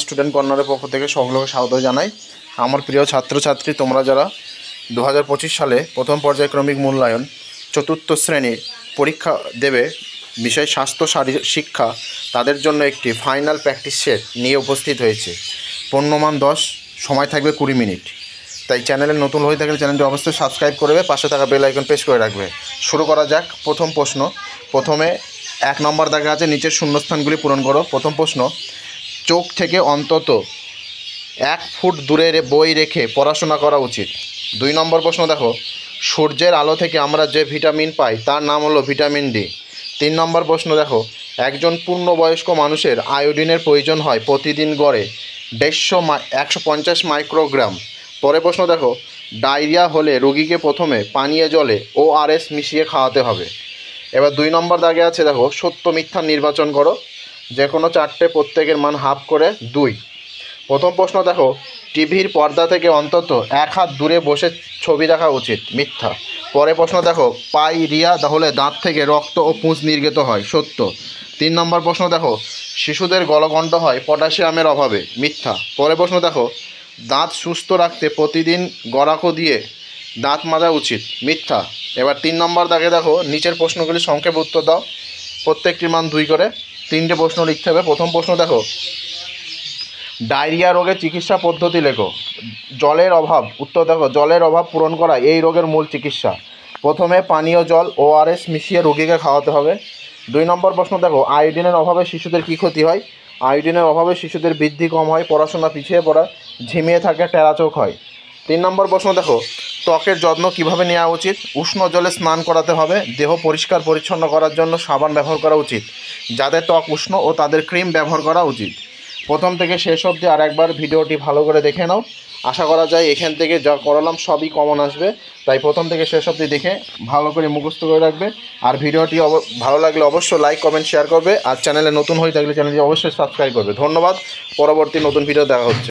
Student কর্নারের পক্ষ থেকে সকলকে স্বাগত জানাই। আমার প্রিয় ছাত্রছাত্রী, তোমরা যারা 2025 সালে প্রথম পর্যায়ক্রমিক মূল্যায়ন চতুর্থ শ্রেণীর পরীক্ষা দেবে বিষয় স্বাস্থ্য শারীরিক শিক্ষা, তাদের জন্য একটি ফাইনাল প্র্যাকটিস সেট নিয়ে উপস্থিত হয়েছে। পূর্ণমান 10, সময় থাকবে 20 মিনিট। তাই চ্যানেলে নতুন হয়ে থাকলে চ্যানেলটি অবশ্যই সাবস্ক্রাইব করবে, পাশে থাকা বেল আইকন প্রেস করে রাখবে। শুরু করা যাক। প্রথম প্রশ্ন, প্রথমে 1 নম্বর দাগে আছে নিচের শূন্যস্থানগুলি পূরণ করো। প্রথম প্রশ্ন, চোখ থেকে অন্তত 1 ফুট দূরে বই রেখে পড়াশোনা করা উচিত। 2 নম্বর প্রশ্ন দেখো, সূর্যের আলো থেকে আমরা যে ভিটামিন পাই তার নাম হলো ভিটামিন ডি। 3 নম্বর প্রশ্ন দেখো, একজন পূর্ণবয়স্ক মানুষের আয়োডিনের প্রয়োজন হয় প্রতিদিন গড়ে 150 মাইক্রোগ্রাম। পরের প্রশ্ন দেখো, ডায়রিয়া হলে রোগীকে প্রথমে পানীয় জলে ORS মিশিয়ে খাওয়াতে হবে। এবার 2 নম্বর দাগে আছে দেখো, সত্য মিথ্যা নির্বাচন করো, যে কোনো 4টে, প্রত্যেকের মান হাফ করে 2। প্রথম প্রশ্ন দেখো, টিভির পর্দা থেকে অন্তত 1 হাত দূরে বসে ছবি দেখা উচিত। মিথ্যা। পরের প্রশ্ন দেখো, পাইরিয়া হলে দাঁত থেকে রক্ত ও পুঁজ নির্গত হয়। সত্য। 3 নম্বর প্রশ্ন দেখো, শিশুদের গলগণ্ড হয় পটাশিয়ামের অভাবে। মিথ্যা। পরের প্রশ্ন দেখো, দাঁত সুস্থ রাখতে প্রতিদিন গড়াকো দিয়ে দাঁত মাজা উচিত। মিথ্যা। এবার 3 নম্বর দাগে দেখো, নিচের প্রশ্নগুলি সংক্ষেপে উত্তর দাও, প্রত্যেকটির মান 2 করে। 3টে প্রশ্ন লিখতে হবে। প্রথম প্রশ্ন দেখো, ডায়রিয়া রোগের চিকিৎসা পদ্ধতি লেখো। জলের অভাব, উত্তর দেখো, জলের অভাব পূরণ করা এই রোগের মূল চিকিৎসা। প্রথমে পানীয় জল ORS মিশিয়ে রোগীকে খাওয়াতে হবে। 2 নম্বর প্রশ্ন দেখো, আয়োডিনের অভাবে শিশুদের কী ক্ষতি হয়। আয়োডিনের অভাবে শিশুদের বৃদ্ধি কম হয়, পড়াশোনা পিছিয়ে পড়া, ঝিমিয়ে থাকে, টেরা চোখ হয়। 3 নম্বর প্রশ্ন দেখো, ত্বকের যত্ন কিভাবে নেওয়া উচিত। উষ্ণ জলে স্নান করাতে হবে। দেহ পরিষ্কার পরিচ্ছন্ন করার জন্য সাবান ব্যবহার করা উচিত। যাদের ত্বক উষ্ণ ও তাদের ক্রিম ব্যবহার করা উচিত। প্রথম থেকে শেষ অবধি আরেকবার ভিডিওটি ভালো করে দেখে নাও। আশা করা যায় এখান থেকে যা করালাম সবই কমন আসবে, তাই প্রথম থেকে শেষ অবধি দেখে ভালো করে মুখস্থ করে রাখবে। আর ভিডিওটি ভালো লাগলে অবশ্যই লাইক, কমেন্ট, শেয়ার করবে। আর চ্যানেলে নতুন হয়ে থাকলে চ্যানেলটি অবশ্যই সাবস্ক্রাইব করবে। ধন্যবাদ। পরবর্তী নতুন ভিডিও দেখা হচ্ছে।